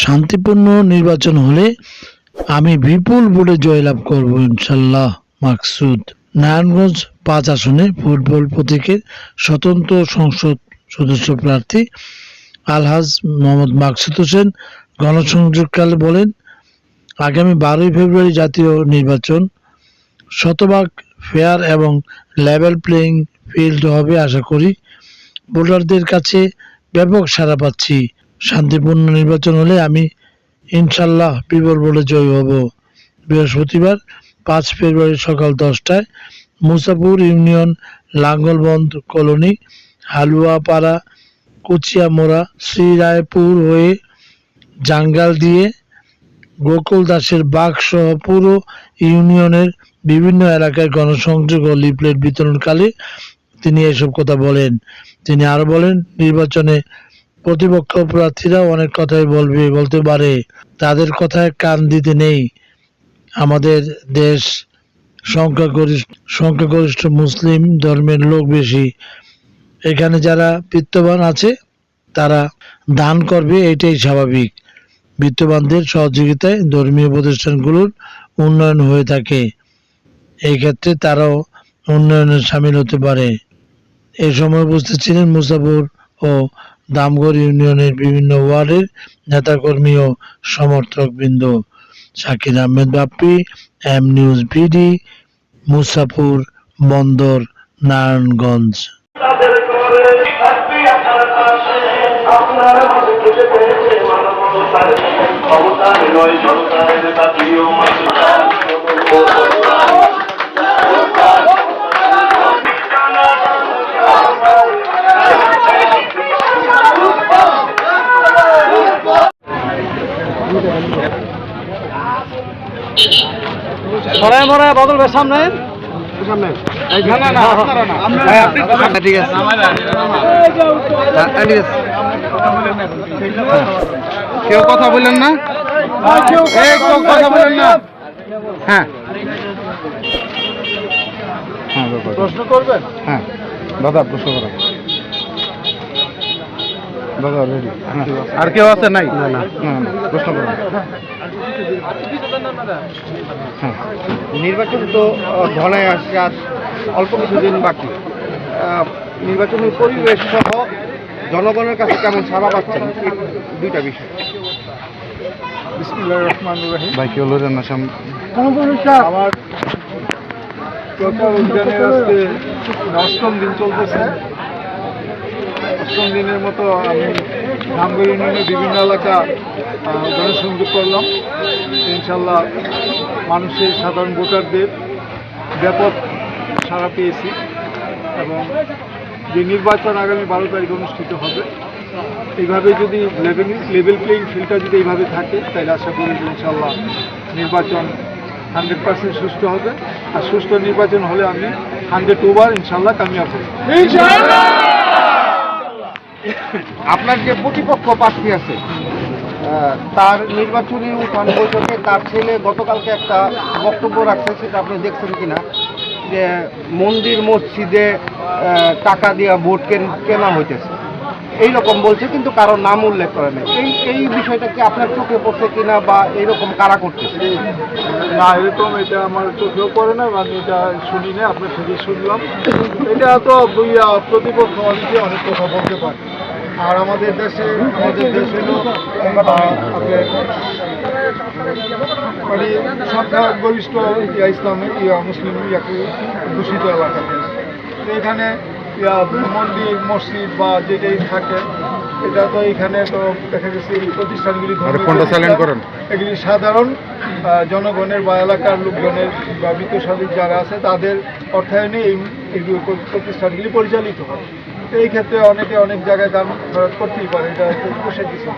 শান্তিপূর্ণ নির্বাচন হলে আমি বিপুল ভোটে জয়লাভ করব ইনশাল্লাহ। মাকসুদ। নারায়ণগঞ্জ ৫ আসনে ফুটবল প্রতীকের স্বতন্ত্র সংসদ সদস্য প্রার্থী আলহাজ মোহাম্মদ মাকসুদ হোসেন গণসংযোগকালে বলেন, আগামী ১২ই ফেব্রুয়ারি জাতীয় নির্বাচন শতভাগ ফেয়ার এবং লেভেল প্লেইং ফিল্ড হবে। আশা করি ভোটারদের কাছে ব্যাপক সাড়া পাচ্ছি। শান্তিপূর্ণ নির্বাচন হলে আমি ইনশাল্লাহ বিপুল ভোটে জয়ী হব। বৃহস্পতিবার ৫ ফেব্রুয়ারি সকাল ১০টায় মুসাপুর ইউনিয়ন লাঙ্গলবন্দ কলোনি হালুয়াপাড়া কুচিয়ামোড়া শ্রীরায়পুর হয়ে জাঙ্গাল দিয়ে গোকুল দাসের বাগ সহ পুরো ইউনিয়নের বিভিন্ন এলাকায় গণসংযোগ ও লিফলেট বিতরণকালে তিনি এসব কথা বলেন। তিনি আরো বলেন, নির্বাচনে প্রতিপক্ষ প্রার্থীরা অনেক কথাই বলতে পারে, তাদের কথায় কান দিতে নেই। আমাদের দেশ সংখ্যাগরিষ্ঠ মুসলিম ধর্মের লোক বেশি, এখানে যারা বিত্তবান আছে তারা দান করবে, এটাই স্বাভাবিক। বিত্তবানদের সহযোগিতায় ধর্মীয় প্রতিষ্ঠানগুলোর উন্নয়ন হয়ে থাকে, এই ক্ষেত্রে তারাও উন্নয়নে সামিল হতে পারে। এই সময় উপস্থিত ছিলেন মুসাপুর ও দামগড় ইউনিয়নের বিভিন্ন ওয়ার্ডের নেতাকর্মী ও সমর্থকবৃন্দ। Shakir Ahmed Bappi, M news BD, Musapur Bandar, Narayanganj. সরাই মরাই বদল ভাই সামনে ঠিক আছে। কেউ কথা বললেন না, কথা বললেন না। হ্যাঁ প্রশ্ন করবেন? হ্যাঁ দাদা প্রশ্ন করেন। দাদা রেডি। আর কেউ আছে? নাই, না না প্রশ্ন করেন। নির্বাচন তো ঘনায় আসছে, আর অল্প কিছুদিন বাকি। নির্বাচনের পরিবেশ সহ জনগণের কাছে কেমন সাড়া পাচ্ছেন, দুইটা বিষয়। বিসমিল্লাহির রহমানির রহিম। ভাই কেউ লোরেন না সামনে। আমার প্রচার উদ্যানের আজকে ৮ম দিন চলতেছে। ৮ম দিনের মতো আমি ধামগড় ইউনিয়নের বিভিন্ন এলাকা জনসংযোগ করলাম। ইনশাল্লাহ মানুষের সাধারণ ভোটারদের ব্যাপক সাড়া পেয়েছি এবং যে নির্বাচন আগামী ১২ তারিখ অনুষ্ঠিত হবে, এইভাবে যদি লেভেল প্লেইং ফিল্ডটা যদি এইভাবে থাকে, তাহলে আশা করি ইনশাল্লাহ নির্বাচন 100% সুষ্ঠু হবে। আর সুষ্ঠু নির্বাচন হলে আমি 100 ওভার ইনশাল্লাহ কামিয়াব হব। আপনার যে প্রতিপক্ষ প্রার্থী আছে তার নির্বাচনী উত্থান বৈঠকে তার ছেলে গতকালকে একটা বক্তব্য রাখছে, সেটা আপনি দেখছেন কিনা, যে মন্দির মসজিদে টাকা দিয়া ভোট কেনা হইতেছে এইরকম বলছে, কিন্তু কারো নাম উল্লেখ করে না। এই বিষয়টা কি আপনার চোখে পড়ছে কিনা, বা এইরকম কারা করতেছে? না, এরকম এটা আমার চোখেও পড়ে না, আমি এটা শুনি না, আপনার থেকে শুনলাম। এটা তো প্রতিপক্ষ অনেক কথা বলতে পারে। আর আমাদের দেশ হলো মানে সংখ্যাগরিষ্ঠ ইসলামিক মুসলিম দূষিত এলাকাতে। তো এখানে মন্দির মসজিদ বা যেটাই থাকে, এটা তো এখানে তো দেখা গেছে এই প্রতিষ্ঠানগুলি এগুলি সাধারণ জনগণের বা এলাকার লোকজনের বা বিত্তশালী যারা আছে তাদের অর্থায়নে এই প্রতিষ্ঠানগুলি পরিচালিত হয়। এই ক্ষেত্রে অনেকে অনেক জায়গায় দান খরচ করতেই পারে, এটা বসে কিছু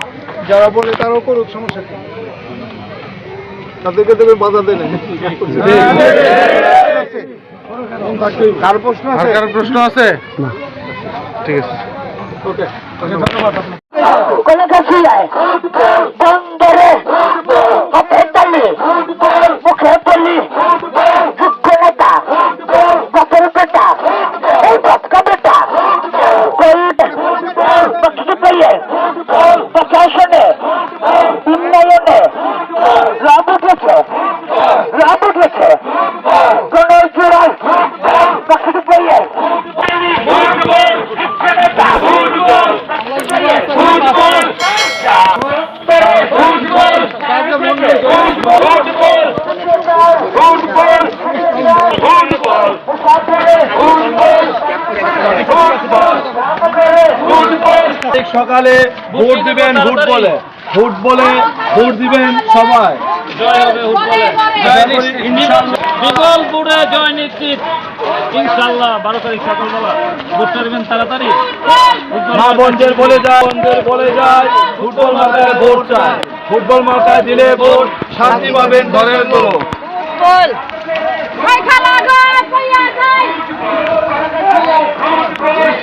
যারা বলে তারাও করুক, সমস্যা কি, তাদেরকে দেবে বাধা দেয় না। কারো প্রশ্ন আছে? কারো প্রশ্ন আছে? না, ঠিক আছে, ওকে, ধন্যবাদ। প্রশাসনে সকালে ভোট দিবেন ফুটবলে, ফুটবলে ভোট দিবেন সবাই। জয় হবে ফুটবলে, জয় নিশ্চিত, ইনশাআল্লাহ। বিপুল ভোটে জয় নিশ্চিত ইনশাআল্লাহ। 12 তারিখ সকালবেলা ভোটটা দিবেন তাড়াতাড়ি। মা বোনদের বলে যায়, বোনদের বলে যায়, ফুটবল মার্কায় ভোট চায়, ফুটবল মার্কায় দিলে ভোট শান্তি পাবেন ঘরের গরু। বল ভাই খালা গো কইয়া যাই ফুটবল